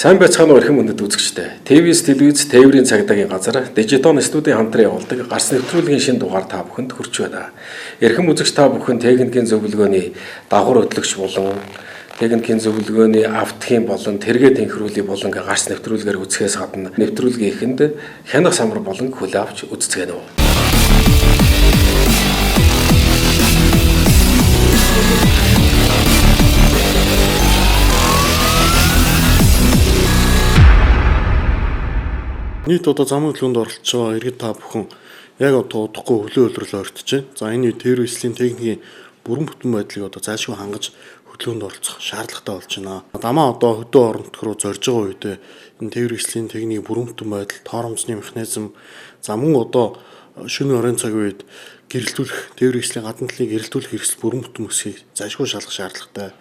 Сайн байцгаана уу эрхэм хүндэт үзэгчдээ. ТV-с телевиз тээврийн цагдаагийн газар Дижитон студийн хамтран явуулдаг гарц нэвтрүүлгийн шинэ дугаар та бүхэнд хүрч байна. Эрхэм үзэгч та бүхэн техникийн зөвлөгөөний дагвар хөтлөгч болон техникийн зөвлөгөөний автхийн болон тэргээ тэнхрүүлэх болон гарц нэвтрүүлгээр үзэхээс гадна нэвтрүүлгийн эхэнд хянах самар болон хүлээ авч үзцгээнэ үү. Нийт одоо зам хөдөлгөөнд оролцож байгаа иргэд та бүхэн яг одоо удахгүй хөлөө хөлрөл ойртож байна. За энэ үед тээврийн эслийн техникийн бүрэн бүтэн байдлыг одоо зайлшгүй хангаж хөдөлгөөнд оролцох шаардлагатай болж байна. Дамаа одоо хөдөө орон нутг руу зорж байгаа үед энэ тээврийн эслийн техникийн бүрэн бүтэн байдал, тооромжны механизм, за мөн одоо шөнийн оройн цагийн үед гэрэлтүүлэх тээврийн эслийн гадна талыг гэрэлтүүлэх хэрэгсэл бүрэн бүтэн өсөхийг зайлшгүй шалгах шаардлагатай.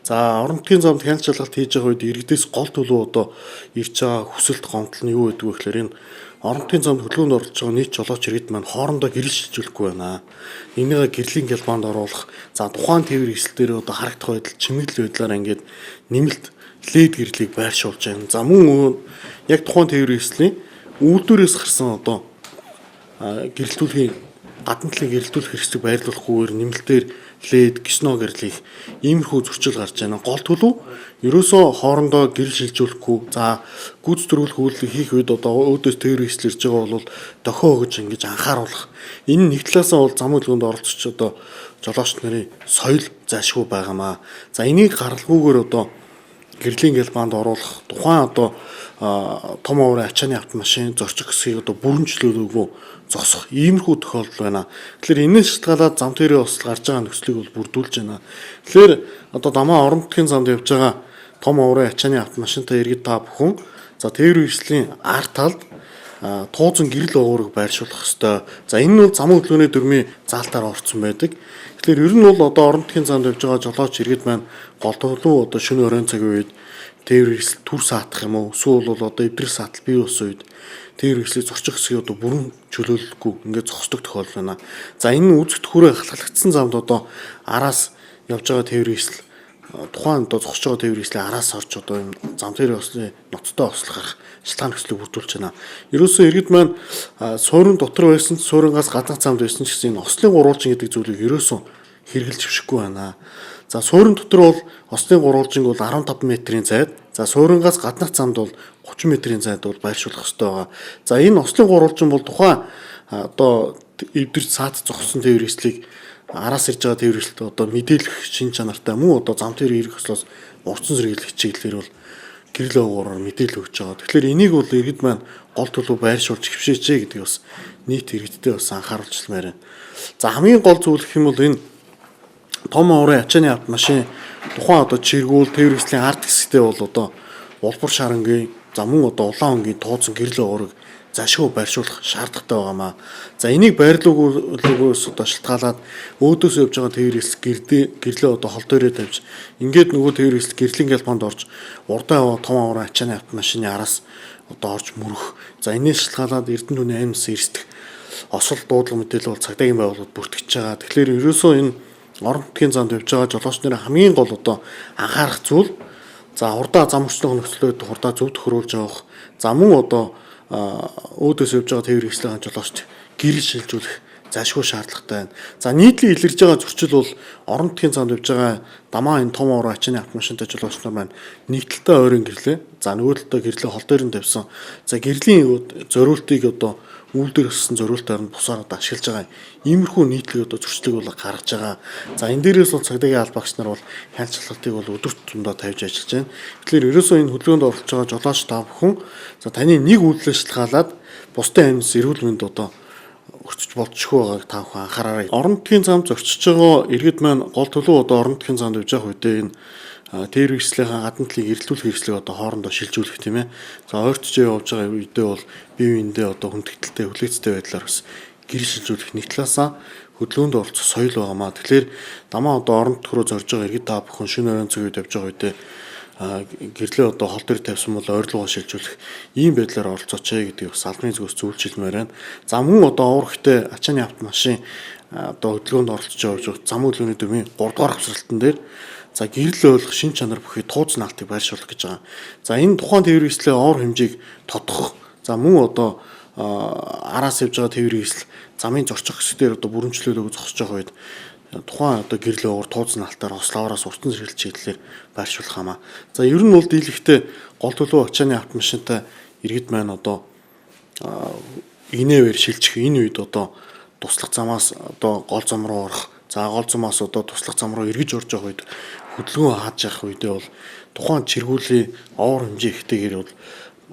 За орон нутгийн замд хяналт шалгалт хийж байгаа үед иргэдээс гол төлөв одоо ирж байгаа хүсэлт гомдол нь юу гэдэг вэ гэхээр энэ орон нутгийн замд хөдөлгөөнд оролцож байгаа нийт жолооч иргэд маань хоорондоо гэрэл шилжүүлэхгүй байна. Энийг гэрлийн гялбаанд оруулах, за тухайн тээврийн эсэл дээр одоо харагдах байдал чимэглэл байдлаар ингээд нэмэлт лед гэрлийг байршуулж байна. За мөн яг тухайн тээврийн эслийн үйлдвэрээс гарсан одоо гэрэлтүүлгийн гадна талын гэрэлтүүлэх хэрэгслийг байрлуулахгүйгээр нэмэлтээр лед, гисно гэрлих иймэрхүү зөрчил гарч байна. Гол төлөв ерөөсөө хоорондоо гэрэл шилжүүлэхгүй. За гүйц төрүүлэх үйлдэл хийх үед одоо өөдөөс тээврийн эсэл ирж байгаа бол дохио өгж ингэж анхааруулах. Энэ нэг талаасаа бол зам хөдөлгөөнд оролцож одоо жолооч нарын соёл зайлшгүй байгаамаа. За энийг гаргалгүйгээр одоо гэрлийн гялбаанд оруулах, тухайн одоо том оврын ачааны автомашин зорчих хэсгийг одоо бүрэнчлүүлээгүй зогсох иймэрхүү тохиолдол байна. Тэгэхээр энэс шалтгаалаад зам тээврийн осол гарч байгаа нөхцөлийг бол бүрдүүлж байна. Тэгэхээр одоо дамаа орон нутгийн замд явж байгаа том оврын ачааны автомашинтай иргэд та бүхэн за тээврийн эслийн арт талд туузан гэрэл уугуурыг байршуулах ёстой. За энэ нь бол зам хөдөлгөөний дүрмийн заалтаар орцсон байдаг. Тэгэхээр ер нь бол одоо орон нутгийн замд явж байгаа жолооч иргэд маань гол төлөв одоо шөнийн оройн цагийн үед тээврийн эсэл түр саатах юм уу? Эсвэл бол одоо эвдрэл саатал бий болсон үед тээврийн эслийг зорчих хэсгийг одоо бүрэн чөлөөлөхгүй ингээд зогсдог тохиолдол байна. За энэ үзэгт хүрээ халахлагдсан замд одоо араас явж байгаа тээврийн эсэл тухайн одоо зогсож байгаа тээврийн эслийн араас орж одоо энэ зам тээврийн ослын ноцтой ослохах шалтгаан нөхцөлийг бүрдүүлж байна. Ерөөсөө иргэд маань суурин дотор байсан, сууринаас гадна замд байсан ч гэсэн энэ ослын гурвалжин гэдэг зүйлийг ерөөсөө хэрэгжилж өшөхгүй байна. За суурин дотор бол ослын гурвалжинг бол 15 метрийн зайд, за сууринаас гаднах замд бол 30 метрийн зайд бол байршуулах ёстой байгаа. За энэ ослын гурвалжин бол тухайн одоо эвдэрч саад зогссон тээврийн эслийг араас ирж байгаа тээврийн эслэлд одоо мэдээлэх шин чанартай мөн одоо зам тээврийн ирэх ёслоос урьдчилан зэрэглэх хичээлээр бол гэрэл уугуураар мэдээлэл өгч байгаа. Тэгэхээр энийг бол иргэд маань гол төлөв байршуулж хөвшөөчэй гэдэг бас нийт иргэдтэй бас анхааруулжлмаар байна. За хамгийн гол зүйл гэх юм бол энэ том оврын ачааны автомашин тухайн одоо чиргүүл тээврийн эслийн арт хэсэгтээ бол одоо улбар шарангийн за мөн одоо улаан өнгийн тууцсан гэрэл уугуурыг зайлшгүй байршуулах шаардлагатай байгаамаа. За энийг байрлуулгаас одоо шалтгаалаад өөдөөс явж байгаа тээврийн эсэл гэрлээ одоо хол дээрээ тавьж ингээд нөгөө тээврийн эсэл гэрлийн гялбаанд орж урдаа том оврын ачааны автомашины араас одоо орж мөрөх. За энэс шалтгаалаад Эрдэнэ түүний аймс эрсдэх осол дуудлага мэдээлэл бол цагдаагийн байгууллагад бүртгэж байгаа. Тэгэхээр ерөөсөө энэ орон нутгийн замд явж байгаа жолооч нарын хамгийн гол одоо анхаарах зүйл за хурдаа зам өрчлөг нөхцөлөд хурдаа зөв төхрүүлж явах. За мөн одоо өөдөөс явж байгаа тээврийн эслийн жолоочд гэрэл шилжүүлэх зайлшгүй шаардлагатай байна. За нийтлэн илэрж байгаа зөрчил бол орон нутгийн замд явж байгаа дамаа энэ том оврын ачааны автомашинтай жолооч нар маань нэг талдаа ойрын гэрлээ. За нөгөө талдаа гэрлээ хол дээр нь тавьсан. За гэрлийн зориултыг одоо үйлдвэр өссөн зориултаар нь бусаар одоо ашиглаж байгаа. Иймэрхүү нийтлэг одоо зөрчлийг бол гаргаж байгаа. За энэ дээрээс бол цагдаагийн албаагч нар бол хяналт шалгалтыг бол өдөрт тундаа тавьж ажиллаж байна. Тэгэхээр ерөөсөө энэ хөдөлгөөнд оролцож байгаа жолооч та бүхэн за таны нэг үйлдэлээс шалтгаалаад бусдын амьд эрүүл мэнд одоо өрчөж болчихгүй байгааг та бүхэн анхаараарай. Орон нутгийн замд зорчиж байгаа иргэд маань гол төлөв одоо орон нутгийн замд явж байгаа үедээ энэ тээврийн эслийн гадна талыг эрэлтүүлэх хэрэгслийг одоо хоорондоо шилжүүлэх тийм ээ. За ойртож явж байгаа үедээ бол бие биендээ одоо хүндэтгэлтэй хүлээцтэй байдлаар бас гэрэл шилжүүлэх нэг талаасаа хөдөлгөөнд оролцох соёл байгаамаа. Тэгэхээр дамаа одоо орон нутг руу зорж байгаа иргэд та бүхэн шөнө оройн цаг үед явж байгаа үедээ гэрлээ одоо хол дээр тавьсан бол ойрлогоо шилжүүлэх ийм байдлаар оролцооч гэдэг бас албаны зүгээс зөвлөжилмээр байна. За мөн одоо уурхтай ачааны автомашин одоо хөдөлгөөнд оролцож явж зам хөдөлгөөний дүрмийн 3 дугаар хавцралтан дээр За гэрэл ойлгох шин чанар бүхий тууц наалтыг байршуулах гэж байгаа. За энэ тухайн тээврийн эслээ ор хэмжээг тодтогох. За мөн одоо араас явж байгаа тээврийн эсэл замын зорчих хэсгээр одоо бүрэмжлүүлээг зогсож байгаа үед тухайн одоо гэрэл уур тууц наалтаар ослоороос уртан сэргэлт шийдлээр байршуулах хамаа. За ер нь бол дийлэхдээ гол төлөв ачааны автомашинтай иргэд маань одоо инээвэр шилжих энэ үед одоо туслах замаас одоо гол зам руу орох. За гол замаас одоо туслах зам руу эргэж орж байгаа үед хөдөлгөөн хааж явах үедээ бол тухайн чиргүүлийн уур хэмжээ ихтэйгээр бол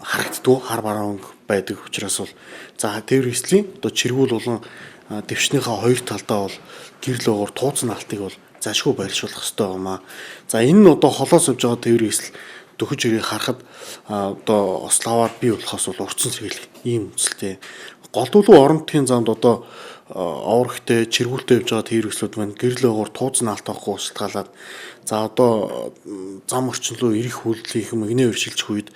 харагддгүй хар баруун байдаг учраас бол за тээврийн эслийн одоо чиргүүл болон дэвшнийхээ хоёр талдаа бол гэрэл уур тууц наалтыг бол зашгүй байршуулах хэрэгтэй байна. За энэ нь одоо холоос явж байгаа тээврийн эсэл дөхөж ирэх харахад одоо ославаар бий болохоос бол урдсан сэргийлэх ийм үндсэлтэй. Гол төлөв орон нутгийн замд одоо оврогтой чиргүүлтэй явж байгаа тээврийн эслүүд маань гэрэл уур тууц наалт авахгүй устгалаад за одоо зам орчин руу ирэх хүллийнх мэгнээ өршилжих үед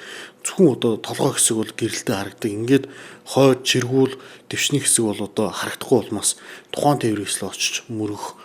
зөвхөн одоо толгой хэсэг бол гэрэлтэй харагдаг. Ингээд хойд чиргүүл дэвшний хэсэг бол одоо харагдахгүй болмоос тухайн тээврийн эслээ очиж мөрөх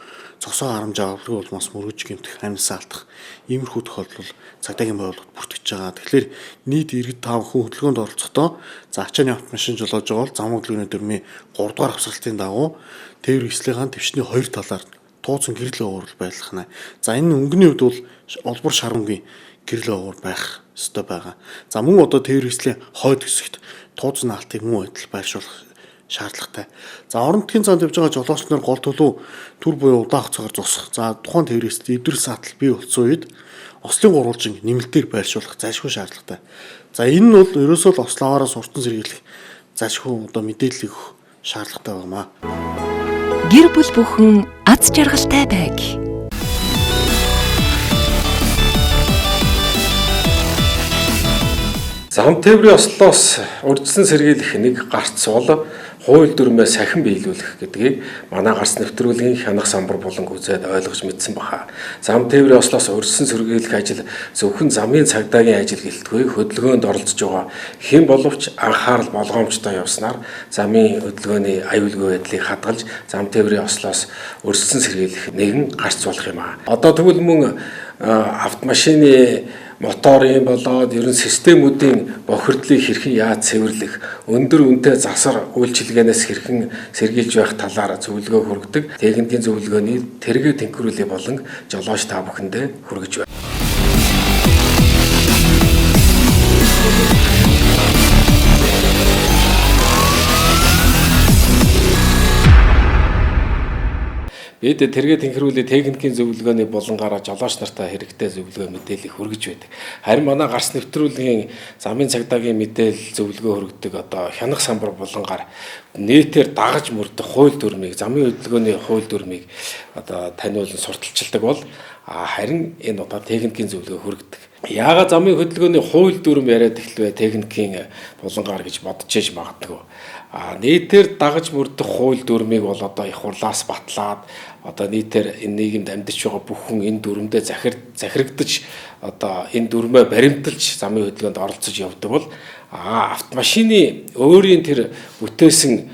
цогцоо харамж авалгүй болмоос мөрөж гэмтэх амьсаа алдах иймэрхүү тохиолдол цагдаагийн байгууллагад бүртгэж байгаа. Тэгэхээр нийт иргэд 5 хүн хөдөлгөөнд оролцохдоо за ачааны автомашин жолоож байгаа бол зам хөдөлгөөний дүрмийн 3 дугаар авсгалтын дагуу тээврийн эслийн дэвшний хоёр талаар тууцсан гэрэл уур байлгахна. За энэ өнгөний үед бол олбор шарангийн гэрэл уур байх ёстой байгаа. За мөн одоо тээврийн эслийн хойд хэсэгт тууц наалтыг мөн адил байршуулах шаардлагатай. За орон нутгийн занд явж байгаа жолооч нар гол төлөв түр буюу удаах цагаар зогсох. За тухайн тээврийн эсэлд эвдрэл саатал бий болсон үед ослын гурвалжин нэмэлтээр байршуулах зайлшгүй шаардлагатай. За энэ нь бол ерөөсөө л ословоороос уртан сэргийлэх зайлшгүй одоо мэдээлэл өгөх шаардлагатай байна. Гэр бүл бүхэн аз жаргалтай байг. Зам тээврийн ослоос урдсан сэргийлэх нэг гарц бол хууль дүрмээ сахин биелүүлэх гэдгийг манай гарц нэвтрүүлгийн хянах самбар болон үзээд ойлгож мэдсэн баха. Зам тээврийн ослоос урдсан сэргийлэх ажил зөвхөн замын цагдаагийн ажил гэлтгүй хөдөлгөөнд оролцож байгаа хэн боловч анхаарал болгоомжтой явснаар замын хөдөлгөөний аюулгүй байдлыг хадгалж зам тээврийн ослоос урдсан сэргийлэх нэгэн гарц болох юм аа. Одоо тэгвэл мөн автомашины моторын болоод ерөн системүүдийн бохирдлыг хэрхэн яаж цэвэрлэх, өндөр үнэтэй засар үйлчилгээнээс хэрхэн сэргийлж байх талаар зөвлөгөө хүргэдэг техникийн зөвлөгөөний тэргээ тэнхрүүлээ болон жолооч та бүхэндээ хүргэж байна. Бид тэргээ тэнхрүүлээ техникийн зөвлөгөөний болонгаараа жолооч нартаа хэрэгтэй зөвлөгөө мэдээлэл хүргэж байдаг. Харин манай гарц нэвтрүүлгийн замын цагдаагийн мэдээлэл зөвлөгөө хүргэдэг одоо хянах самбар болонгаар нэтээр дагаж мөрдөх хууль дүрмийг замын хөдөлгөөний хууль дүрмийг одоо таниулан сурталчилдаг бол харин энэ одоо техникийн зөвлөгөө хүргэдэг. Яагаад замын хөдөлгөөний хууль дүрм яриад эхлэвэ техникийн болонгаар гэж бодож иж магадгүй. Нийтээр дагаж мөрдөх хууль дүрмийг бол одоо их хурлаас батлаад одоо нийтээр энэ нийгэмд амьдарч байгаа бүх хүн энэ дүрмдээ захирагдаж одоо энэ дүрмээ баримталж замын хөдөлгөөнд оролцож явдаг бол автомашины өөрийн тэр бүтээсэн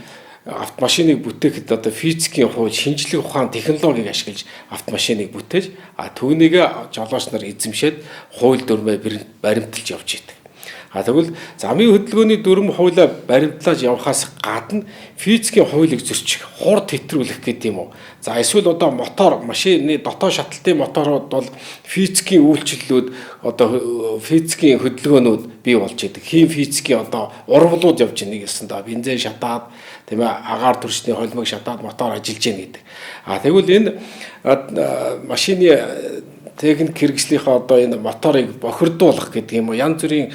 автомашиныг бүтээхэд одоо физикийн хууль шинжлэх ухаан технологиг ашиглаж автомашиныг бүтээж түүнийг жолооч нар эзэмшээд хууль дүрмээ баримталж явж идэг. Тэгвэл замын хөдөлгөөний дүрм хуулиа баримтлаж явахаас гадна физикийн хуулийг зөрчих, хурд хэтрүүлэх гэдэг юм уу. За эсвэл одоо машины дотоод шаталтын моторууд бол физикийн үйлчлэлүүд одоо физикийн хөдөлгөөнүүд бий болж идэг. Хим физикийн одоо урвалууд явж байгаа гэсэн да бензин шатаад тийм ээ агаар төрчний холимог шатаад мотор ажиллаж байна гэдэг. Тэгвэл энэ машины техник хэрэгслийнхаа одоо энэ моторыг бохирдуулах гэдэг юм уу янз бүрийн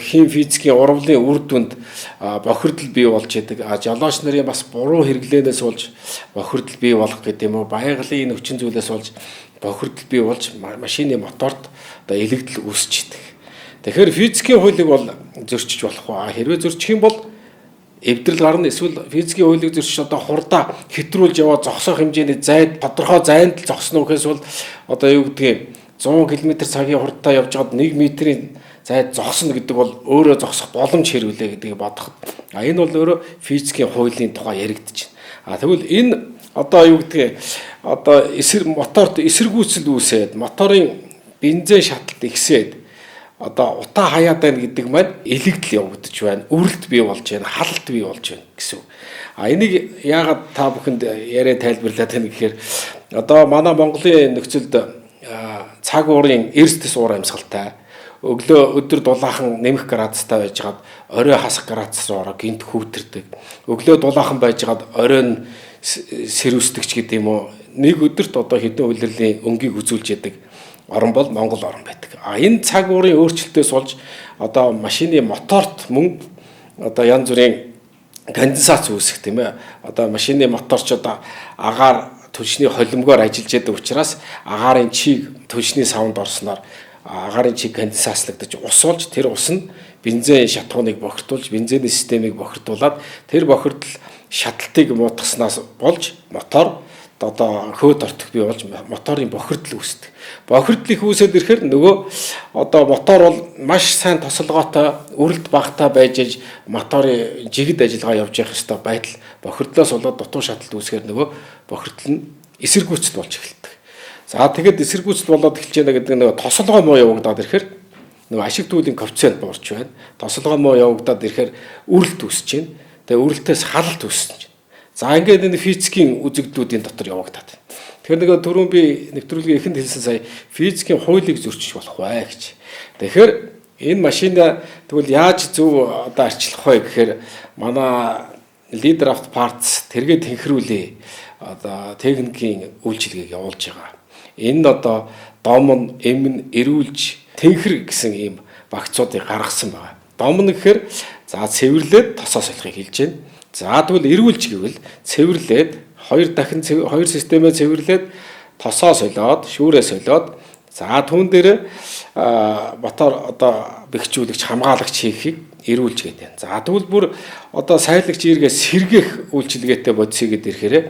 хим физикийн урвалын үр дүнд бохирдол бий болж идэг. Жолооч нарын бас буруу хэрэглэнээс болж бохирдол бий болох гэдэг юм уу байгалийн хүчин зүйлээс болж бохирдол бий болж машины моторт одоо илэгдэл үүсч идэг. Тэгэхээр физикийн хуулийг бол зөрчиж болох. Хэрвээ зөрчих юм бол эвдрэл гарна эсвэл физикийн хуулийг зөрчиж одоо хурдаа хэтрүүлж яваа зогсох хэмжээний зайд тодорхой зайд л зогсно гэхээс бол одоо юу гэдгийг 100 км/цагийн хурдтай явж байгаад 1 метрийн зайд зогсно гэдэг бол өөрөө зогсох боломж хэрвэлээ гэдгийг бодоход энэ бол өөрөө физикийн хуулийн тухай яригдж байна. Тэгвэл энэ одоо юу гэдгийг одоо моторт эсэргүүцэл үүсээд моторын бензин шаталт ихсээд одоо утаа хаяад байна гэдэг маань элэгдэл явагдаж байна. Үрэлт бий болж байна, халалт бий болж байна гэсэн. Энийг яагаад та бүхэнд яриа тайлбарлаад байна гэхээр одоо манай Монголын нөхцөлд цаг уурын эрсдэс уур амьсгалтай өглөө өдөр дулаахан нэмэх градустай байжгаад орой хасах градусаар гинт хөвдөрдөг. Өглөө дулаахан байжгаад оройн сэрүүсдэгч гэдэг юм уу. Нэг өдөрт одоо хэдэн улирлын өнгийг үзүүлж яадаг орн бол Монгол орн байдаг. Энэ цаг уурын өөрчлөлтөөс болж одоо машины моторт мөн одоо янз бүрийн конденсац үүсэх тийм ээ. Одоо машины моторч одоо агаар түлшний холимгоор ажиллаж байдаг учраас агаарын чийг түлшний савнд орсноор агаарын чиг конденсацлагдаж ус болж тэр ус нь бензин шатхууныг бохирдуулж бензиний системийг бохирдуулаад тэр бохирдол шаталтыг муутгаснаас болж мотор одоо хөөд ортох бий болж моторын бохирдол үүсдэг. Бохирдол их үүсээд ирэхээр нөгөө одоо мотор бол маш сайн тосолгоотой үрэлт багтаа байж аж моторын жигд ажиллагаа явж явах ёстой байдал бохирдлоос болоод дутуу шаталт үүсгээр нөгөө бохирдол нь эсэргүүцэл болж эхэлдэг. За тэгээд эсэргүүцэл болоод эхэлж байна гэдэг нөгөө тосолгоо муу явагдаад ирэхээр нөгөө ашиг туулийн коэффициент буурч байна. Тосолгоо муу явагдаад ирэхээр үрэлт үүсэж байна. Тэгээд үрэлтээс халалт үүсэж байна. За ингээд энэ физикийн үзэгдлүүдийн дотор явагдаад байна. Тэгэхээр нөгөө түрүүн би нэвтрүүлгийн эхэнд хэлсэн сая физикийн хуулийг зөрчиж болох бай гэж. Тэгэхээр энэ машина тэгвэл яаж зөв одоо арчлах вэ гэхээр манай Leader of Parts тэргээ тэнхрүүлээ одоо техникийн үйлчилгээг явуулж байгаа. Энэ одоо дом нь эм нь эрүүлж тэнхэр гэсэн ийм багцуудыг гаргасан байна. Дом нь гэхээр за цэвэрлээд тосоо солихыг хэлж байна. За тэгвэл эрүүлж гэвэл цэвэрлээд хоёр системээ цэвэрлээд тосоо солиод шүүрээ солиод за түүн дээр мотор одоо бэхжүүлэгч хамгаалагч хийхийг эрүүлж гэдэг. За тэгвэл бүр одоо сайлагч иргээ сэргээх үйлчилгээтэй бодисгээд ирэхээр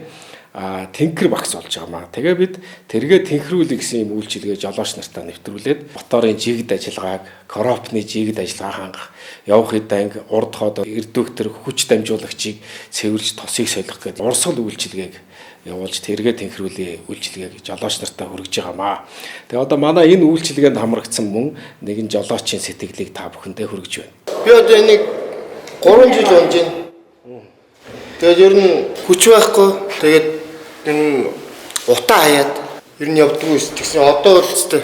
тэнхэр багц болж байгаамаа. Тэгээ бид тэргээ тэнхрүүлэх гэсэн юм үйлчилгээ жолооч нартаа нэвтрүүлээд моторын жигд ажиллагааг, коропны жигд ажиллагаа хангах, явах хэдэн урд хоод эрдвэгтэр хүч дамжуулагчийг цэвэрлж тосыг солих гэдэг урсгал үйлчилгээг явуулж тэргээ тэнхрүүлээ үйлчилгээг жолооч нартаа хүргэж байгаамаа. Тэгээ одоо манай энэ үйлчилгээнд хамрагдсан мөн нэгэн жолоочийн сэтгэлийг та бүхэндээ хүргэж байна. Би одоо энийг 3 жил унж байна. Тэгээд ер нь хүч байхгүй. Тэгээд энэ утаа хаяад ер нь явдггүй гэсэн. Одоо бол өстэй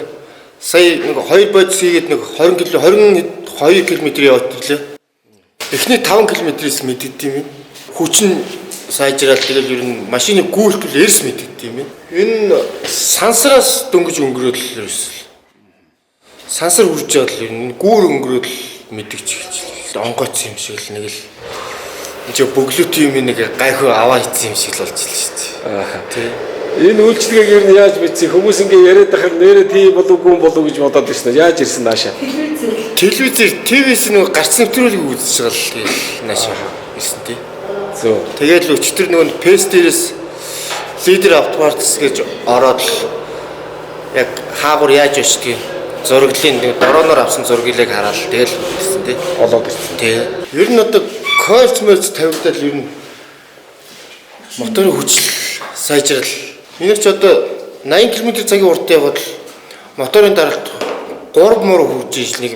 сая нэг 2 бодис хийгээд нэг 22 км яваад ирлээ. Эхний 5 км-с мэддэг юм. Хүч нь сайжраад тэгэл ер нь машины гүйлтэл эрс мэддэг юм. Энэ сансараас дөнгөж өнгөрөөд л ерөөсөл. Сансар хүрж байгаа л ер нь гүүр өнгөрөөд л мэддэг чиглэл. Онгоц юм шиг л нэг л энэ бөглөт юм нэг гайхуу аваа хийсэн юм шиг л болж илээ шүү дээ. Тий. Энэ үйлчлэгийг ер нь яаж бичсэн хүмүүс ингээ яриад байхад нэрээ тий болов гэж бодоод байна. Яаж ирсэн наашаа? Телевизээр ТV-с нэг гарц нэвтрүүлэг үзэж байгаа л тий наашаа ирсэн тий. Зөө. Тэгээд л өчтөр нөгөө пэс дээрээс Leader of Parts гэж ороод л яг хаагур яаж очдгийг зураглалын нэг дорооноор авсан зургийг хараад тэгэл ирсэн тий. Олоод ирсэн. Тий. Ер нь одоо койлцмэлц тавигдаад ер нь моторын хүч сайжрал. Энийг ч одоо 80 км/цагийн уртаа явбал моторын даралт 3 мөр хурж иж нэг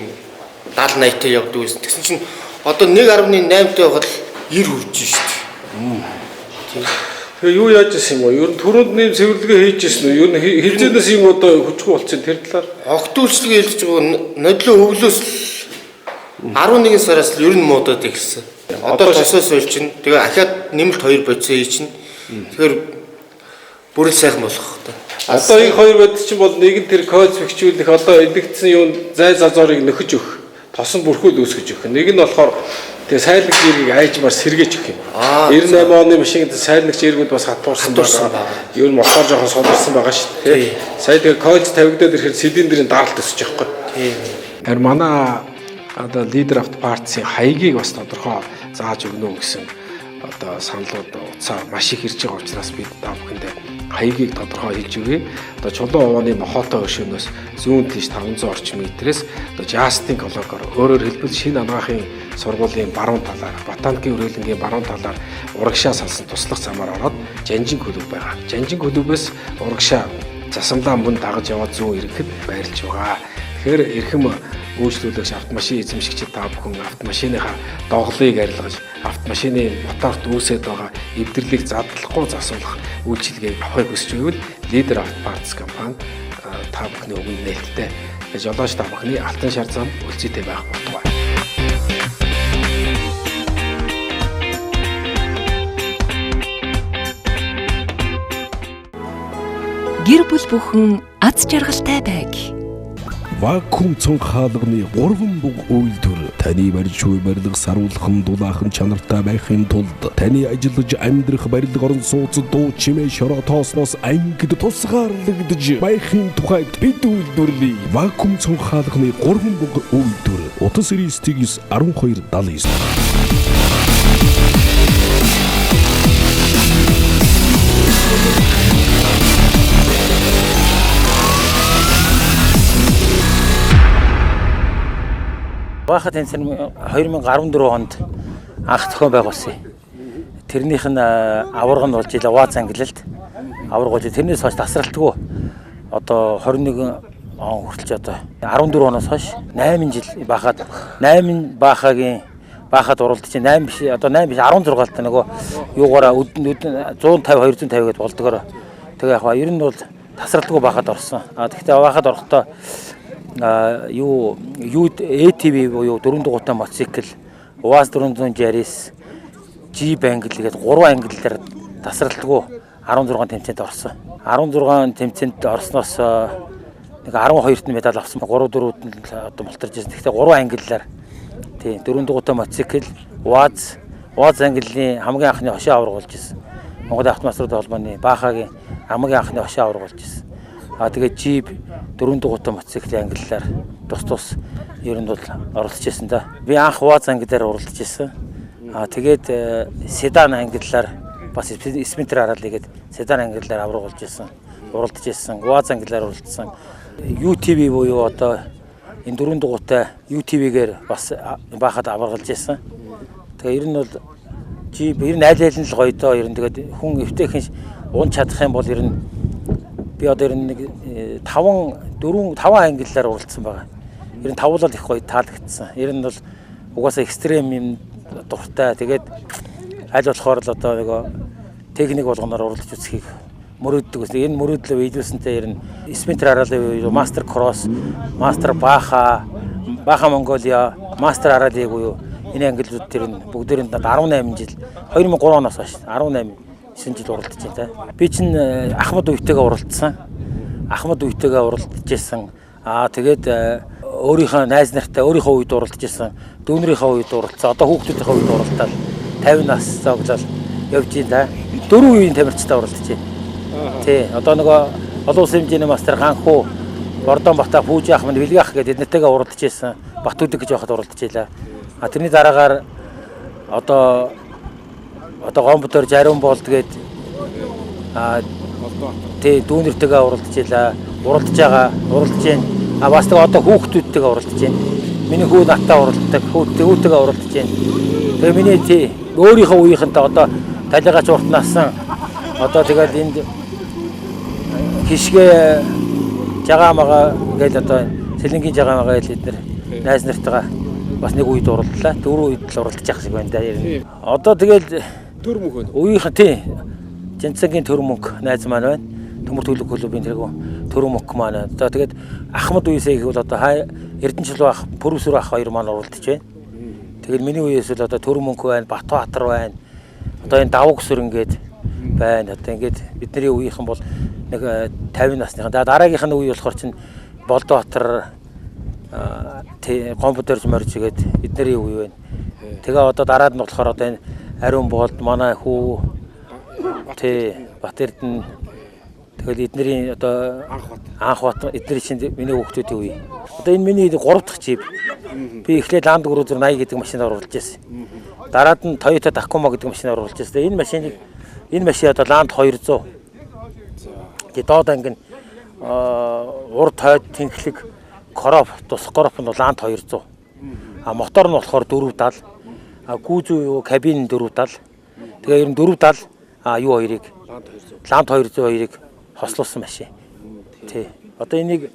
70-80 тээр явдаг байсан. Тэгсэн чинь одоо 1.8 тээр явбал 90 хурж шүү дээ. Тэгээ юу яаж ирсэн юм бэ? Ер нь түрүүнд нэм цэвэрлэгээ хийжсэн үү? Ер нь хизэнээс юм одоо хүчгүй болчихсон тэр талаар. Огт үйлчлэгээ хэлж байгаа нодлоо өглөөс 11 сараас л ер нь муудаад ирсэн. Одоо тосоос ойлчин. Тэгээ ахаад нэмэлт 2 бодисоо хийчин. Тэгэхээр бүр л сайхан болох та. Одоо энэ 2 бодис чинь бол нэг нь тэр код фикчүүлэх одоо эдэгдсэн юм зай зазорыг нөхөж өгөх. Тосон бүрхүүл үүсгэж өгөх. Нэг нь болохоор тэгээ сайлагч иргийг айжмаар сэргээж өгөх юм. 98 оны машинд сайлагч иргүүд бас хатуурсан байна. Ер нь мотор жоохон содорсон байгаа шүү дээ. Сая тэгээ код тавигдаад ирэхээр цилиндрийн даралт өсөж байгаа байхгүй. Харин манай одоо Leader of Parts-ийн хаягийг бас тодорхой зааж өгнө гэсэн одоо саналууд утсаа маш их ирж байгаа учраас бид та бүхэндээ хаягийг тодорхой хийж өгье. Одоо Чулуун овооны нохоотой өшөөнөөс зүүн тийш 500 орчим метрээс одоо Justin Color өөрөөр хэлбэл шинэ анагаахын сургуулийн баруун талаар, ботаникийн үргэлэнгийн баруун талаар урагшаа салсан туслах замаар ороод Жанжин клуб байгаа. Жанжин клубээс урагшаа засамлаа мөн дагаж яваад зүүн ирэхэд байрлаж байгаа. Тэгэхээр эрхэм үйлчлүүлэгч автомашин эзэмшигчид та бүхэн автомашиныхаа доголыг арилгаж автомашины моторт үүсээд байгаа эвдэрлийг задлахгүй засуулах үйлчилгээг авахыг хүсч байвал Leader Auto Parts компани та бүхний өгнө нээлттэй. Жолооч та бүхний алтан шар зам үлцээтэй байх болтугай. Гэр бүл бүхэн аз жаргалтай байг. Вакуум цонх хаалганы 3 буг үйлдвэр таны барьж буй барилга саруулхан дулаахан чанартай байхын тулд таны ажиллаж амьдрах барилга орон сууцад дуу чимээ шороо тоосноос ангид тусгаарлагдж байхын тухайд бид үйлдвэрлэе. Вакуум цонх хаалганы 3 буг үйлдвэр утас 991279. Баахад энэ 2014 онд анх зохион байгуулсан. Тэрнийх нь аварга нь болж ила УАЗ ангиллалд аваргуулж тэрнээс хойш тасралтгүй одоо 21 он хүртэл одоо 14 оноос хойш 8 жил баахад 8 баахад уралдаж 8 биш одоо 8 биш 16 л та нөгөө юугаараа 150 250 гэдээ болдгоор тэгээ яг ер нь бол тасралтгүй баахад орсон. Тэгэхдээ баахад орохдоо юу ATV буюу 4 дугуйтай мотоцикл УАЗ 460 Jeep ангил гэдэг 3 ангиллаар тасралтгүй 16 тэмцээнд орсон. 16 тэмцээнд орсноос нэг 12-т медаль авсан. 3-4-т одоо мултарч ирсэн. Гэхдээ 3 ангиллаар тий 4 дугуйтай мотоцикл УАЗ ангиллийн хамгийн анхны хошоо аваргуулж ирсэн. Монгол автомасруудын холбооны Баахагийн хамгийн анхны хошоо аваргуулж ирсэн. Тэгээд Jeep 4 дугуйтай мотоциклийн ангиллаар тус ер нь бол оролцож байсан да. Би анх УАЗ ангиллаар оролцож байсан. Тэгээд седан ангиллаар бас спринтер хараалыгээд седан ангиллаар аврагуулж байсан. Уралдаж байсан. УАЗ ангиллаар уралдсан. UTV буюу одоо энэ 4 дугуйтай UTV-гээр бас Баахад аваргалж байсан. Тэгээ ер нь бол Jeep ер нь аль аль нь л гоё доо. Ер нь тэгээд хүн эвтэйхэн унж чадах юм бол ер нь би одоо ер нь нэг 5 ангиллаар уралдсан байгаа. Ер нь тавуулал их гоё таалагдсан. Ер нь бол угаасаа экстрем юм дуртай. Тэгээд аль болохоор л одоо нэг техник болгоноор уралдаж үзхийг мөрөөддөг. Энэ мөрөөдлөө биелүүлсэнтэй ер нь спринтер хараалын мастер кросс, мастер Бааха Монголиа, мастер хараалыг буюу энэ ангиллууд тэр нь бүгдээрээ 18 жил 2003 оноос хойш 18 9 жил уралдаж байна. Би чинь Ахмад Үйтэйгээ уралдсан. Ахмад Үйтэйгээ уралдаж байсан. Тэгээд өөрийнхөө найз нартай өөрийнхөө үед уралдаж байсан. Дүүнрийнхөө үед уралдсан. Одоо хүүхдүүдийнхөө үед уралдаад 50 нас зоглол явж байна. 4 үеийн тамирчтай уралдаж байна. Тий. Одоо нөгөө олон улсын хэмжээний мастер Ганхуу, Бордон Бата, Пүүжи Ахмад, Вилгах гэдэг эднэртэйгээ уралдаж байсан. Батүдэг гэж байхад уралдаж байлаа. Тэрний дараагаар одоо гомботор Жарин болд гээд тий дүүнэртэйгээ уралдаж байлаа. Уралдаж байна. Бас тэгээ одоо хүүхдүүдтэйгээ уралдаж байна. Миний хүү надтай уралддаг, хүүтэйгээ уралдаж байна. Тэгээ миний тий өөрийнхөө үеийнхэнтэй одоо талигаач уртнасан одоо тэгээд энд хишгээ жагаамага гэж одоо сэлэнгийн жагаамага гэж эдгээр найз нартайгаа бас нэг үед уралдлаа. 4 үед л уралдаж явах шиг байна да. Одоо тэгээд Төр мөнх байна. Үеийнх тий Жинцгийн төр мөнх найз маань байна. Төмөр төлөв клубын тэргүү төр мөнх маань. Одоо тэгээд Ахмад үеэсээ гэвэл одоо Эрдэнэчил бах, Пүрвсүр бах хоёр маань уралдаж байна. Тэгээд миний үеэс л одоо төр мөнх байна, Батбаатар байна. Одоо энэ Давгсүр ингээд байна. Одоо ингээд бидний үеийнхэн бол нэг 50 насныхан. Дараагийнх нь үе болохоор чинь Болдбаатар компьютерж морж игээд бидний үе байна. Тэгээ одоо дараад нь болохоор одоо энэ Ариун болд манай хүү Бат Эрдэнэ тэгэл эднэрийн одоо анх бат эдний чинь миний хүүхдүүдийн үе. Одоо энэ миний 3 дахь Jeep. Би эхлээд Land Cruiser 80 гэдэг машинаар уралдаж байсан. Дараад нь Toyota Tacoma гэдэг машинаар оруулж байна. Энэ машин одоо Land 200. Тэгээ доод анги нь урд хойд тэнхлэг короп тусах короп нь Land 200. Мотор нь болохоор 470. Гүүзүү кабин 470. Тэгээ ер нь 470 юу хоёрыг Land 202-ыг хослуулсан машин. Тий. Одоо энийг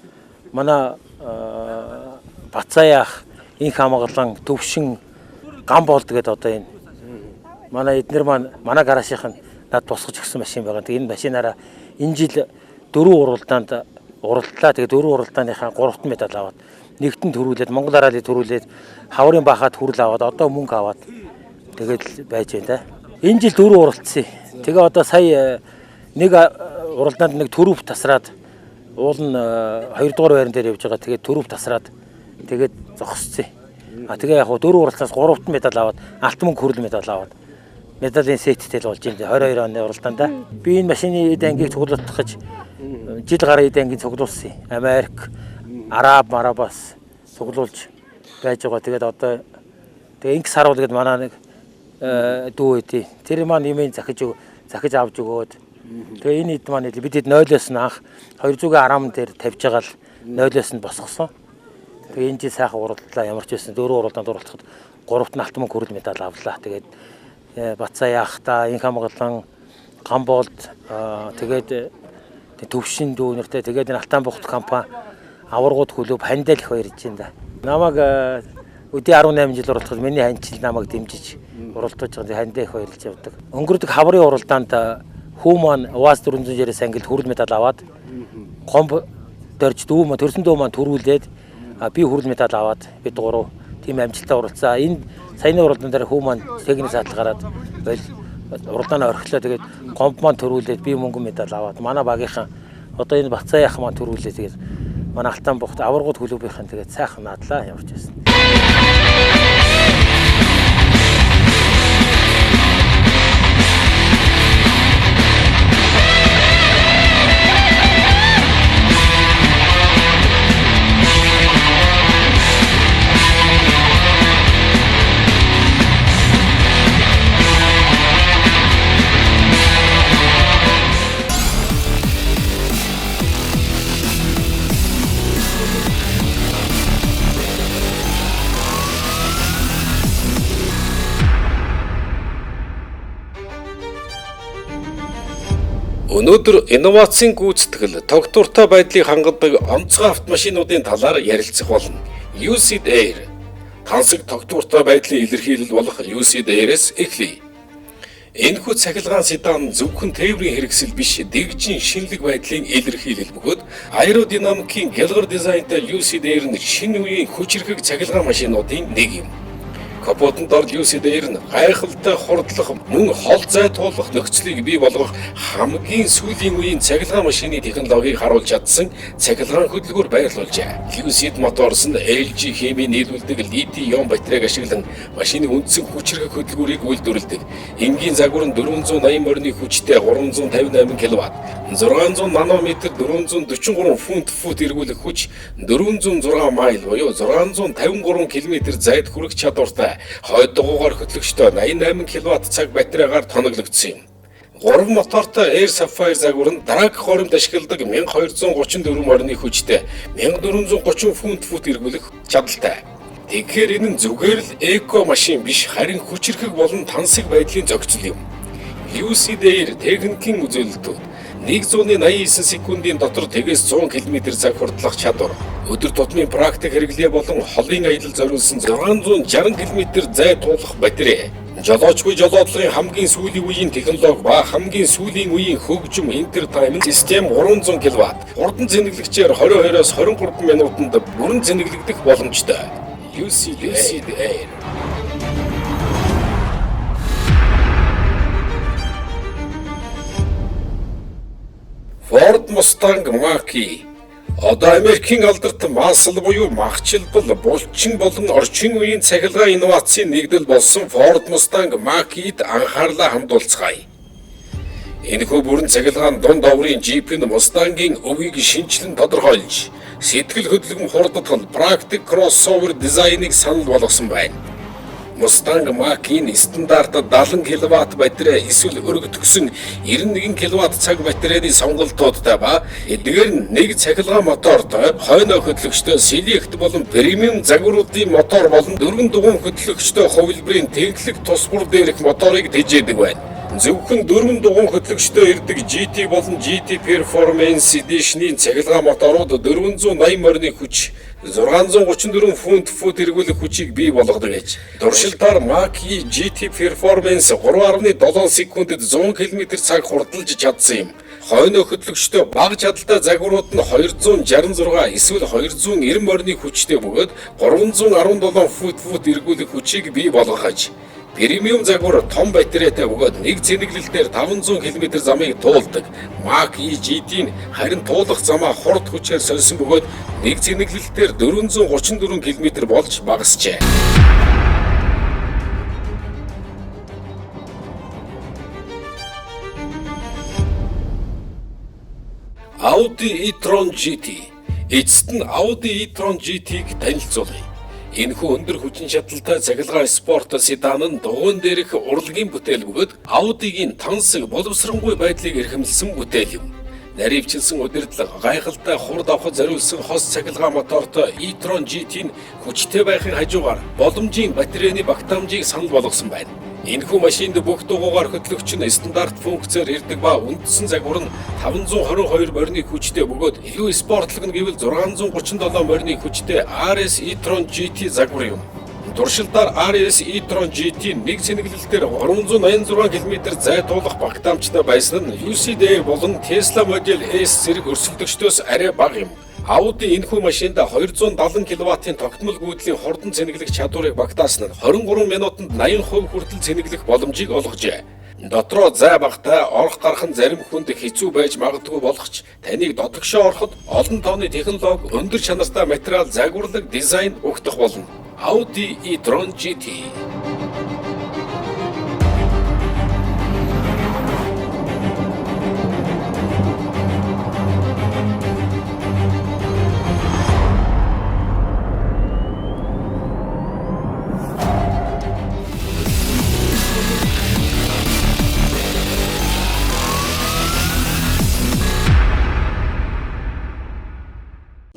манай Бацаях инх хамгаалан төвшин гам болд гэдэг одоо энэ манай эднэр манай гаражийнх нь над тусгаж өгсөн машин байгаа. Тэгээ энэ машинаараа энэ жил 4 уралдаанд уралдлаа. Тэгээ 4 уралдааныхаа 3 медаль аваад нэгтэн төрүүлээд Монгол Аралыг төрүүлээд хаврын бахад хүрэл аваад одоо мөнгө аваад тэгээд байж байна да. Энэ жил 4 уралдсан. Тэгээ одоо сая нэг уралдаанд нэг төрөв тасраад уул нь 2 дугаар байран дээр явж байгаа. Тэгээд төрөв тасраад тэгээд зогсцсон. Тэгээ яг 4 уралдаанаас 3 медаль аваад алтан мөнгө хүрэл медаль аваад медалийн сеттэй л болж байна. 22 оны уралдаанд. Би энэ машины эд ангийг цуглуулах гэж жил гараа эд ангийг цуглуулсан. Америк, Арабаас цуглуулж байж байгаа. Тэгээд одоо тэгээ инх саруул гэдэг манай нэг дүү үдий. Тэр маань юмыг захиж авч өгөөд. Тэгээ энэ хэд маань бид 0-оос нь анх 210 дээр тавьж байгаа л 0-оос нь босгосон. Тэгээ энэ жил сайхан уралдлаа ямар ч байсан 4 уралдаанд оролцоход 3-т нь алтан мөнгө хүрэл медаль авлаа. Тэгээд Бацааяхта инх хамгаалан Гамболд тэгээд төвшин дүүнэртэй тэгээд энэ Алтан бухт компани аваргууд хөлөв хандал их баярж байна да. Намайг өдөө 18 жил уралдахад миний ханчил намайг дэмжиж уралдаж байгаа хандаа их баярлж явдаг. Өнгөрдөг хаврын уралдаанд хүү маань УАЗ 460-аас ангид хүрэл медаль аваад гомб дөрж дүү маань төрсөн дүү маань төрүүлээд би хүрэл медаль аваад бид гурав тийм амжилттай уралцсан. Энэ саяны уралдаан дээр хүү маань техник саатал гараад уралдаанаа орхилоо. Тэгээд гомб маань төрүүлээд би мөнгө медаль аваад манай багийнхан одоо энэ Бацаях маань төрүүлээ. Тэгээд манай Алтан бухт аваргууд клубийнхан тэгээд сайхан наадлаа ямарч байсан. Өнөөдөр инновацийн гүйцэтгэл, тогтвортой байдлыг хангадаг онцгой автомашинуудын талаар ярилцах болно. Lucid Air тансаг тогтвортой байдлын илэрхийлэл болох Lucid Air-с эхлэе. Энэхүү цахилгаан седан зөвхөн тээврийн хэрэгсэл биш, дэгжин шинэлэг байдлын илэрхийлэл бөгөөд аэродинамикийн гялгар дизайнтай Lucid Air нь шинэ үеийн хүчирхэг цахилгаан машинуудын нэг юм. Капотонд дор Lucid Air нь гайхалтай хурдлах, мөн хол зай туулах нөхцөлийг бий болгох хамгийн сүүлийн үеийн цахилгаан машины технологиг харуулж чадсан цахилгаан хөдөлгүүр байрлуулжээ. Lucid Motors нь LG химийн нийлүүлдэг литий-ион батарейг ашиглан машины үндсэн хүчирхэг хөдөлгүүрийг үйлдвэрлэдэг. Энгийн загвар нь 480 морины хүчтэй 358 кВт, 600 нанометр 443 фут эргүүлэх хүч, 406 майл буюу 653 км зайд хүрэх чадвартай хойд дугуугаар хөтлөгчтэй 88 кВт цаг батарейгаар тоноглогдсон юм. 3 мотортой Air Sapphire загвар нь драг хоримд ашигладаг 1234 морины хүчтэй 1430 фут эргүүлэх чадaltaй. Тэгэхээр энэ нь зүгээр л эко машин биш, харин хүчирхэг болон тансаг байдлын зохицол юм. Lucid Air техникийн үзүүлэлтүүд 189 секундын дотор тэгээс 100 км/цаг хурдлах чадвар, өдөр тутмын практик хэрэглээ болон холын аялал зориулсан 660 км зай туулах батарей, жолоочгүй жолоодлогын хамгийн сүүлийн үеийн технологи ба хамгийн сүүлийн үеийн хөгжим Entertainment систем 300 кВт, хурдан зэнэглэгчээр 22-оос 23 минутанд бүрэн зэнэглэгдэх боломжтой. Lucid Air. Ford Mustang Mach-E одоо Америкийн алдарт масл буюу махчилбал, булчин болон орчин үеийн цахилгаан инновацийн нэгдэл болсон Ford Mustang Mach-E-д анхаарлаа хандуулцгаая. Энэхүү бүрэн цахилгаан дунд оврын Jeep-ийн Mustang-ийн өвийг шинчлэн тодорхойлж, сэтгэл хөдлөм хурдтал практик кроссовер дизайныг санал болгосон байна. Mustang Mach-ийн стандартад 70 кВт батарей эсвэл өргөтгсөн 91 кВт цаг батарейны сонголтуудтай ба эдгээр нь нэг цахилгаан мотортой, хойно хөтлөгчтэй Select болон премиум загваруудын мотор болон 4 дугуйн хөтлөгчтэй хувилбарын тэнхлэг тус бүр дээрх моторыг тэжээдэг байна. Зөвхөн 4 дугуйн хөтлөгчтэй ирдэг GT болон GT Performance Edition-ийн цахилгаан моторууд 480 морины хүч 634 фут эргүүлэх хүчийг бий болгодог гэж. Туршилтаар Mach-E GT Performance 3.7 секундэд 100 км/цаг хурдалж чадсан юм. Хойно хөтлөгчтэй бага чадалтай загварууд нь 266 эсвэл 290 морины хүчтэй бөгөөд 317 фут эргүүлэх хүчийг бий болгож. Премиум загвар том батарейтай бөгөөд нэг цэнэглэлээр 500 км замыг туулдаг. Mach-E GT нь харин туулах замаа хурд хүчээр сольсон бөгөөд нэг цэнэглэлээр 434 км болж багасжээ. Audi e-tron GT. Эцэст нь Audi e-tron GT-г танилцуулъя. Энэхүү өндөр хүчин чадалтай цахилгаан спорт седан нь дугуйн дээрх урлагийн бүтээл бөгөөд Audi-гийн тансаг боловсронгүй байдлыг эрхэмлсэн бүтээл юм. Наривчилсан удирдлага, гайхалтай хурд авахд зориулсан хос цахилгаан мотортой e-tron GT нь хүчтэй байхын хажуугаар боломжийн батарейны багтаамжийг санал болгосон байна. Энэхүү машинд бүх дугуйгаар хөтлөгч нь стандарт функцээр ирдэг ба үндсэн загвар нь 522 морины хүчтэй бөгөөд илүү спортлог нь гэвэл 637 морины хүчтэй RS e-tron GT загвар юм. Туршилтаар RS e-tron GT нэг цэнэглэлээр 386 км зай туулах багтаамжтай байсан нь UCD болон Tesla Model S зэрэг өрсөлдөгчдөөс арай бага юм. Audi энэхүү машинд 270 кВт-ийн тогтмол гүйдлийн хурдан цэнэглэх чадварыг багтаасан нь 23 минутанд 80% хүртэл цэнэглэх боломжийг олгожээ. Дотроо зай багтай орох гарах нь зарим хүнд хэцүү байж магадгүй болох ч таныг дотогшоо ороход олон тооны технологи, өндөр чанартай материал, загварлаг дизайн өгдөх болно. Audi e-tron GT.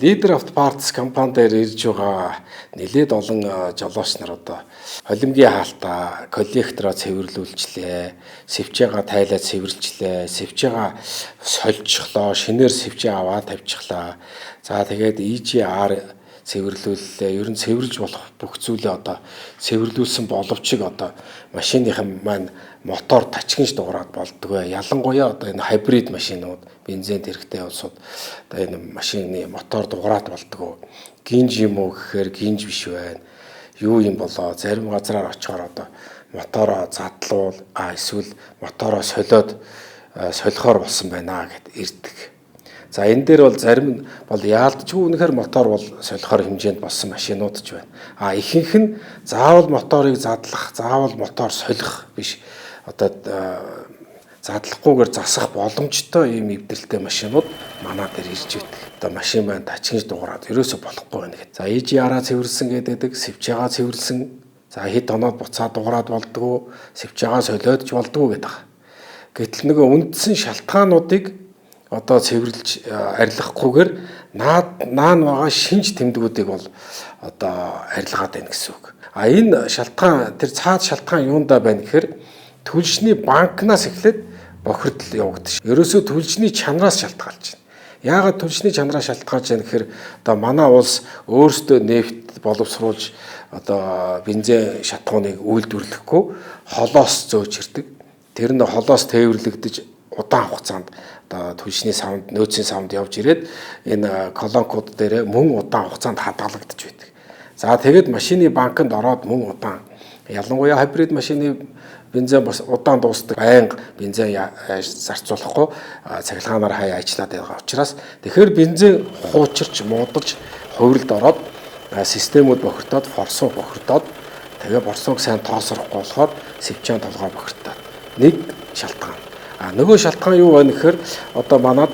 Leader of Parts компани дээр ирж байгаа нэлээд олон жолооч нар одоо холимгийн хаалтаа коллектороо цэвэрлүүлжлээ, сэвчээгаа тайлаад цэвэрлжлээ, сэвчээгаа сольжчлоо, шинээр сэвчээ аваад тавьчихлаа. За тэгээд EGR цэвэрлүүллээ. Ер нь цэвэрлж болох бүх зүйлээ одоо цэвэрлүүлсэн боловч одоо машиныхан маань мотор тачгинж дуурайд болдгоо. Ялангуяа одоо энэ хибрид машинууд, бензин хэрэгтэй улсууд одоо энэ машины мотор дуурайд болдгоо. Гинж юм уу гэхээр гинж биш байна. Юу юм болоо зарим газраар очихоор одоо мотороо задлуул эсвэл мотороо солихоор болсон байна гэд ирдэг. За энэ дээр бол зарим нь бол яалтчгүй үнэхээр мотор бол солихоор хэмжээнд болсон машинууд ч байна. Ихэнх нь заавал моторыг задлах, заавал мотор солих биш. Одоо задлахгүйгээр засах боломжтой ийм эвдэлтэй машинууд манай дээр ирж байдаг. Одоо машин байна тачгинж дуурайд ерөөсө болохгүй байна гэхэд. За EGR-аа цэвэрлсэн гэдэг, сэвчээгаа цэвэрлсэн. За хэд оноод буцаад дуурайд болдгоо, сэвчээгаа солиод ч болдгоо гэдэг. Гэтэл нөгөө үндсэн шалтгаануудыг одоо цэвэрлж арилгахгүйгээр наан байгаа шинж тэмдгүүдийг бол одоо арилгаад байна гэсэн үг. Энэ шалтгаан тэр цаад шалтгаан юундаа байна гэхээр түлшний банкнаас эхлээд бохирдол явагдаж. Ерөөсөө түлшний чанараас шалтгаалж байна. Яагаад түлшний чанараас шалтгаалж байна гэхээр одоо манай улс өөрсдөө нефт боловсруулж одоо бензин шатхууныг үйлдвэрлэхгүй холоос зөөж ирдэг. Тэр нь холоос тээвэрлэгдэж удаан хугацаанд одоо түлшний савнд, нөөцийн савнд явж ирээд энэ колонкууд дээр мөн удаан хугацаанд хадгалагдаж байдаг. За тэгээд машины банкнд ороод мөн удаан ялангуяа хибрид машины бензин бас удаан дуусдаг, байнга бензин зарцуулахгүй цахилгаанаар хаяа ажиллаад байгаа учраас тэгэхээр бензин хуучирч, муудалж, хувиралд ороод системүүд бохирдоод, форсунг бохирдоод тэгээ борсонг сайн тоосрохгүй болохоор сэвчэн толгой бохирдоод нэг шалтгаан. Нөгөө шалтгаан юу вэ гэхээр одоо манад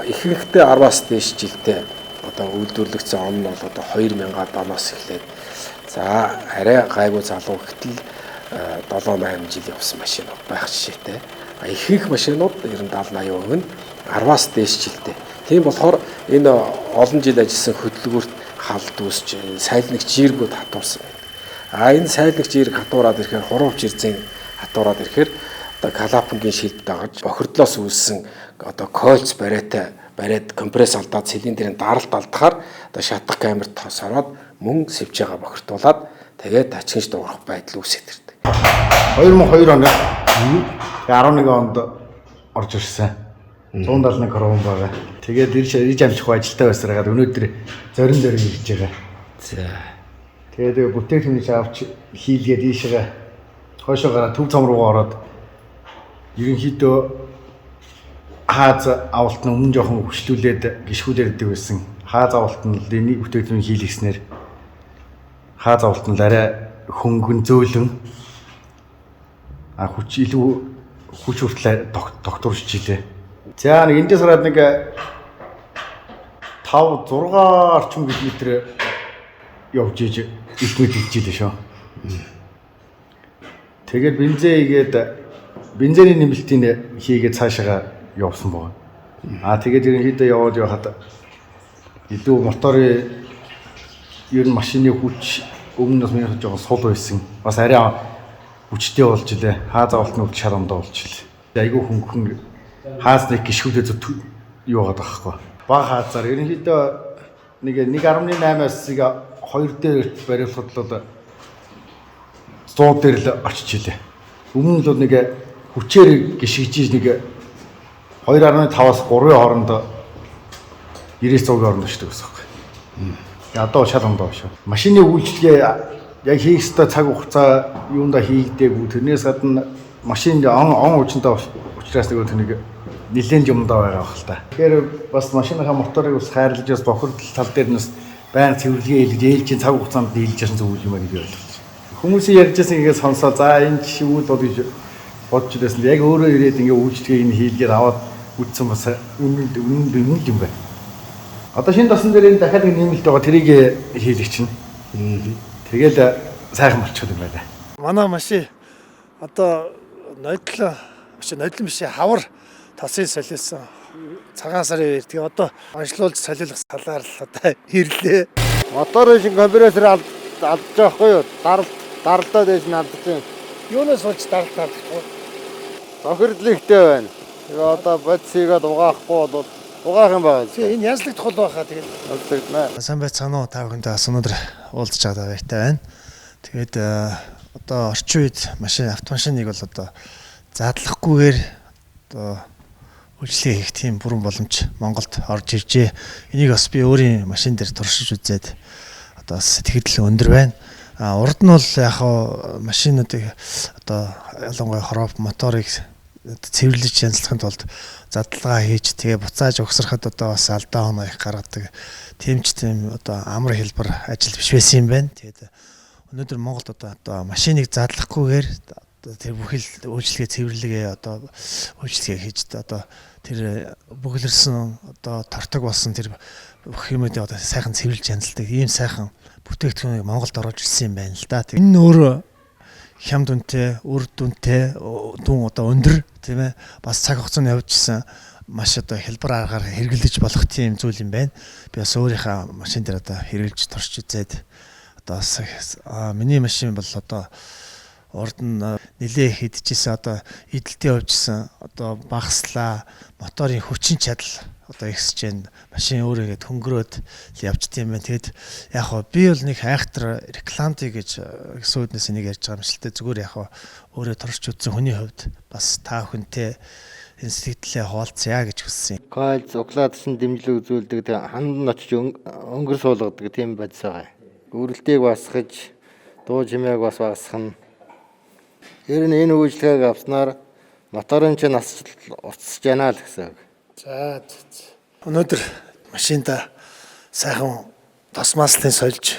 ихэнхдээ 10-аас дээш жилдээ одоо үйлдвэрлэгдсэн он нь бол одоо 2000 оноос эхлээд За арай гайгүй залуу гэтэл 7-8 жил явсан машинууд байх жишээтэй. Ихэнх машинууд ер нь 70-80% нь 10-аас дээш жилтэй. Тийм болохоор энэ олон жил ажилласан хөдөлгөөрт халд үүсч сайлнагч жиргүүд хатуурсан байна. Энэ сайлнагч жирг хатуураад ирэхээр хурууч ирзэн хатуураад ирэхээр одоо калапангийн шилд дагаж бохирдлоос үүссэн одоо кольц бариад компресс алдаад цилиндрийн даралт алдахаар одоо шатах камерт тос ороод мөн сэвжээгээ бохирдуулаад тэгээд ачигч дуурах байдал үүсэж ирдэг. 2002 оны 11 онд орж ирсэн. 171 крон байгаа. Тэгээд ирж амжих ажилтаа байсараад өнөөдөр зорин дээр ирж байгаа. За. Тэгээд бүтээгдэхүүнийг авч хийлгээд ийшээ хойшоо гараад төв цом руугаа ороод ерөнхийдөө хааз авалт нь өмнө жоохон хүчлүүлээд гიშгүүлээд байсан. Хааз авалт нь нэг бүтээгдэхүүн хийлгэснээр хааз авалт нь арай хөнгөн зөөлөн илүү хүч хүртэл докторч жилээ. За нэг эндээс хараад нэг 5-6 орчим км явж иж их мэдэлж илээ шүү. Тэгээд бензиний нэмэлтийн хийгээд цаашаа явсан байна. Тэгээд ерөнхийдөө яваад явахад илүү моторын ер нь машины хүч өмнөөс минь жоохон сул байсан. Бас арай хүчтэй болж илээ. Хааз авалт нь шар ондоо болж илээ. Айгүй хөнгөн хаас нэг гიშгүүдээ юу байгаа байхгүй. Баг хаазаар ерөнхийдөө нэг 1.8-аас 2 дээр барилгад л 100 дээр л очиж илээ. Өмнө нь л нэг хүчээр гიშгэж нэг 2.5-аас 3-ын хооронд 90-100 орно шүү дээ гэсэн юм. Одоо шал ондоо шүү. Машины үйлчлэгээ яг хийх ёстой цаг хугацаа юундаа хийгдээгүй. Тэрнээс гадна машин он уучтай учраас нэг нэлээд юмдаа байгаа байх л та. Тэгэхээр бас машиныхаа моторыг бас хайрлаж бас бохирдол тал дээр нь бас байн цэвэрлэгээ хийлгэж ээлжийн цаг хугацаанд дийлж ясан зүйл юм аа гэж ойлгож. Хүмүүсийн ярьж байсан игээ сонсоо за энэ шивүүл бол гэж бодж байсан. Яг өөрөө ирээд ингээ үйлчлэгийг нь хийлгээд аваад үтсэн бас үнэн юм байна. Одоо шинэ тасан дээр энэ дахиад нэг нэмэлт байгаа тэрийг хийлгэж чинь. Тэгээд сайхан болчиход юм байна. Манай машин одоо ноёдлон биш хавар тасын солиулсан цагаан сарын 2 тэгээ одоо аншлуулж солиулах талаар л одоо ирлээ. Моторын шин компрессор алдаж байхгүй юу? Даралдаад байж алдаж байна. Юунаас болж даралдаад вэ? Бохирдлогтэй байна. Тэгээ одоо бодисыгээд угаахгүй бол угаах юм байна. Энэ янзлагдах хол байхаа тэгээд янзлагдана. Сайн байцгаана уу та бүхэндээ бас өнөөдөр уулзч байгаа баяртай байна. Тэгээд одоо орчин үед автомашиныг бол одоо задлахгүйгээр одоо үйлчлэгээ хийх тийм бүрэн боломж Монголд орж иржээ. Энийг бас би өөрийн машин дээр туршиж үзээд одоо сэтгэл өндөр байна. Урд нь бол яг машинуудыг одоо ялангуяа хороп моторыг цэвэрлэж янзлахын тулд задлагаа хийж тэгээ буцааж өгсрахад одоо бас алдаа оноо их гаргадаг. Тийм одоо амар хэлбэр ажил биш байсан юм байна. Тэгээд өнөөдөр Монголд одоо машиныг задлахгүйгээр тэр бүхэл үйлчлэгээ цэвэрлэгээ одоо үйлчлэгээ хийж одоо тэр бүглэрсэн одоо тортог болсон тэр бүх юмудыг одоо сайхан цэвэрлж янзалдаг ийм сайхан бүтээгдэхүүнийг Монголд оруулж ирсэн юм байна л да. Энэ нь өөрөө хям дүнтэй, үр дүнтэй, дүн одоо өндөр тийм ээ бас цаг хугацааны явжсэн маш одоо хэлбэр аргаар хэрэглэж болох тийм зүйл юм байна. Би бас өөрийнхөө машин дээр одоо хэрэглэж туршиж үзээд одоо миний машин бол одоо урд нь нэлээ хийдчихсэн одоо эдэлтэй явжсэн одоо багслаа моторын хүчин чадал одоо ихсэж байна. Машин өөрөөгээд хөнгөрөөд явжт юм байна. Тэгэд яг хоо би бол нэг хайхтар рекламтыг гэж сүйднээс энийг ярьж байгаа юм шилтэй зүгээр яг хоо өөрөө турш үзсэн хүний хувьд бас та бүхэнтэй энэ сэтгэлээ хуваалцъя гэж хүссэн. Койл цуглаадсан дэмжлэг үзүүлдэг ханд нь очиж өнгөр суулгадаг тийм бодис байгаа. Үрэлтийг басгаж дуу чимээг бас басгах нь ер нь энэ үйлчлэгийг авснаар моторын чинь нас уцсаж яана л гэсэн. За өнөөдөр машинда сайхан тосмааслын сольж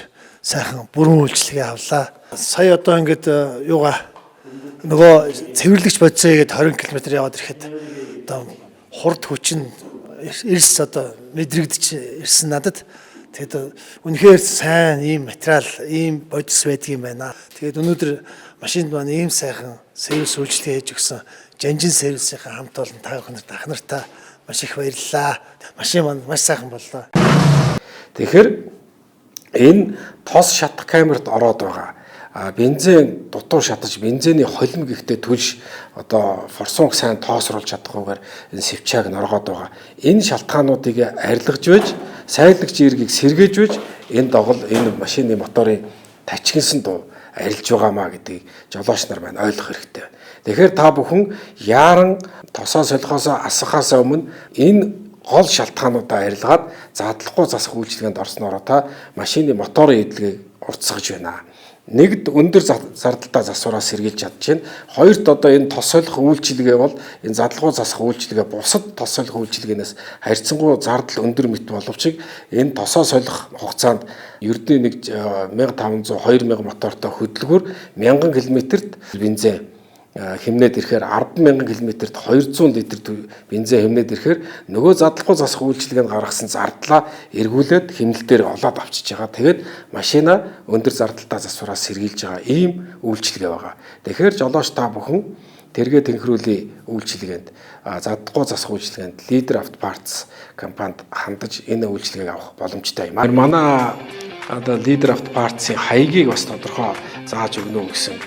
сайхан бүрэн үйлчлэгээ авлаа. Сая одоо ингээд юугаа нөгөө цэвэрлэгч бодисоо гээд 20 км яваад ирэхэд одоо хурд хүчин эрс одоо мэдрэгдэж ирсэн надад. Тэгээд үнэхээр сайн ийм материал, ийм бодис байдгийм байна. Тэгээд өнөөдөр машинд маань ийм сайхан сервис үйлчлэг хийж өгсөн Жанжин сервисийнхаа хамт олон та бүхэнд ах нартаа маш их баярлалаа. Машин маань маш сайхан боллоо. Тэгэхээр энэ тос шатах камерт ороод байгаа. Бензин дутуу шатаж бензиний холим гихтээ түлш одоо форсунг сайн тоосруулж чадахгүйгээр энэ сэвчааг норгоод байгаа. Энэ шалтгаануудыг арилгаж байж, сайлагч эргийг сэргээж байж энэ доголь энэ машины моторын тачигнсан дуу арилж байгаамаа гэдгийг жолооч нар маань ойлгох хэрэгтэй. Тэгэхээр та бүхэн яаран тосоо солихоосоо асахаас өмнө энэ гол шалтгаануудаа арилгаад задлахгүй засах үйлчилгээнд орсноор та машины моторын эдлэгийг уртсгаж байна. Нэгд өндөр зардалтай засвараас сэргийлж чадчихээн. Хоёрт одоо энэ тос солих үйлчилгээ бол энэ задлахгүй засах үйлчилгээ бусад тос солих үйлчилгээнээс харьцангуй зардал өндөр мэт боловч энэ тосоо солих хугацаанд ердийн 1500 2000 мотортой хөдөлгүүр 1000 км-т бензин хэмнээд ирэхээр 100000 км-т 200 литр бензин хэмнээд ирэхээр нөгөө задлахгүй засах үйлчилгээнд гаргасан зардлаа эргүүлээд хэмнэлтээр олоод авчиж байгаа. Тэгээд машина өндөр зардалтай засвараас сэргийлж байгаа ийм үйлчилгээ байгаа. Тэгэхээр жолооч та бүхэн тэргээ тэнхрүүлийн үйлчилгээнд задлахгүй засах үйлчилгээнд Leader Auto Parts компанид хандаж энэ үйлчилгээг авах боломжтой юм. Манай одоо Leader Auto Parts-ийн хаягийг бас тодорхой зааж өгнө гэсэн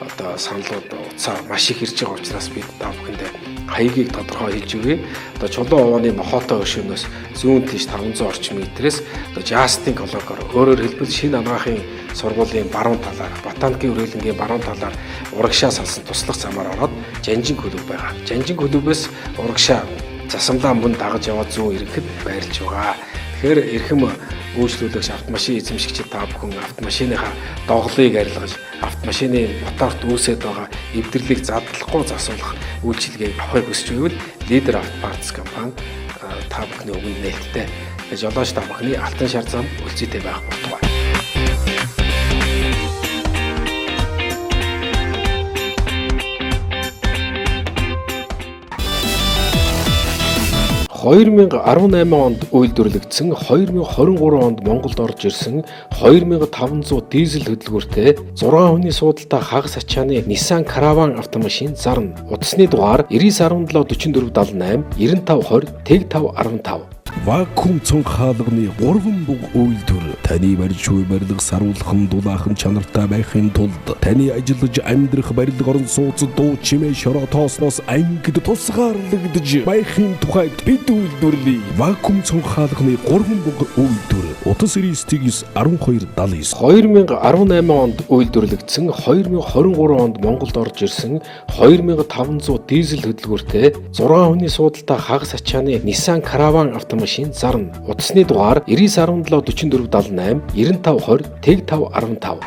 одоо саналууд уцаа маш их ирж байгаа учраас бид та бүхэндээ хаягийг тодорхой хэлж өгье. Одоо чулуун овооны мохоотой өшөөнөөс зүүн тийш 500 орчим метрээс одоо Justin Color өөрөөр хэлбэл шинэ анагаахын сургуулийн баруун талаар, ботаникийн үргэлэнгийн баруун талаар урагшаа салсан туслах замаар ороод Жанжин клуб байгаа. Жанжин клубээс урагшаа засамлаа мөн дагаж яваад зүүн ирэхэд байрлаж байгаа. Тэгэхээр эрхэм үйлчлүүлэгч автомашин эзэмшигчид та бүхэн автомашиныхаа доголыг арилгаж автомашины моторт үүсэж байгаа эвдэрлийг задлахгүй засуулах үйлчилгээг авахыг хүсч байвал Leader Auto Parts компани та бүхний өмнө нээлттэй. Жолооч та бүхний алтан шар зам үлцээтэй байх болтугай. (2018 онд үйлдвэрлэгдсэн 2023 онд Монголд орж ирсэн 2500 дизель хөдөлгөөртэй 6 хүний суудалтай хагас ачааны Nissan Caravan автомашин зарна. Утасны дугаар 99174478 9520 5515. Вакуум цонх хаалганы 3 буг үйлдвэр таны барьж буй барилга саруулхан дулаахан чанартай байхын тулд таны ажиллаж амьдрах барилга орон сууц дуу чимээ шороо тоосноос ангид тусгаарлагдж байхын тухайд бид үйлдвэрлэе. Вакуум цонх хаалганы 3 буг үйлдвэр утас 991279 2018 онд үйлдвэрлэгдсэн 2023 онд Монголд орж ирсэн 2500 дизель хөдөлгөөртэй 6 хүний суудалтай хагас ачааны Nissan Caravan автомашин зарна. Утасны дугаар 99174478 9520 5515.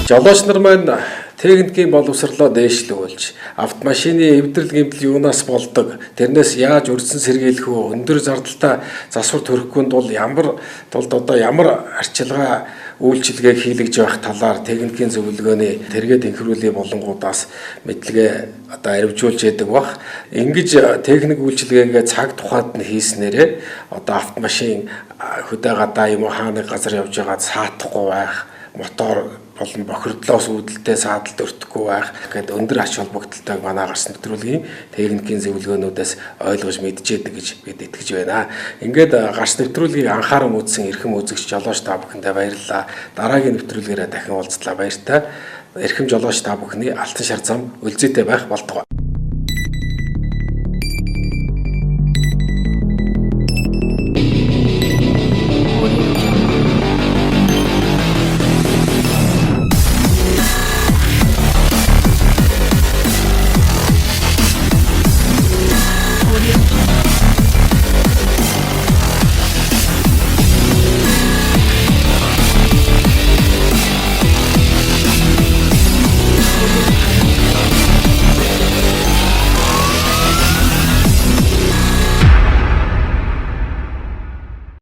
Жолооч нар маань техникийн боловсролоо дээшлүүлж автомашины эвдрэл гэмтэл юунаас болдог, тэрнээс яаж өрсөн сэргийлэх вэ, өндөр зардалтай засвар төрөхгүй тул ямар арчилгаа үйлчилгээг хийлгэж байх талаар техникийн зөвлөгөөний тэргээ тэнхрүүлийн болонгуудаас мэдлэгээ одоо арвижуулж яадаг бах. Ингэж техник үйлчилгээгээ цаг тухайд нь хийснээрээ одоо автомашин хөдөө гадаа юм уу хааны газар явж байгаа саатахгүй байх, мотор болон бохирдлоос үүдэлтэй саадалд өртөхгүй байх гэдэг өндөр ач холбогдолтойг манай гарсан нэвтрүүлгийн техникийн зөвлөгөөнүүдээс ойлгож мэдчихэдэг гэж бид итгэж байна. Ингээд гарсан нэвтрүүлгийг анхааран үзсэн эрхэм үзэгч жолооч та бүхэндээ баярлалаа. Дараагийн нэвтрүүлгээрээ дахин уулзлаа баяртай. Эрхэм жолооч та бүхний алтан шар зам үлзээтэй байх болтугай.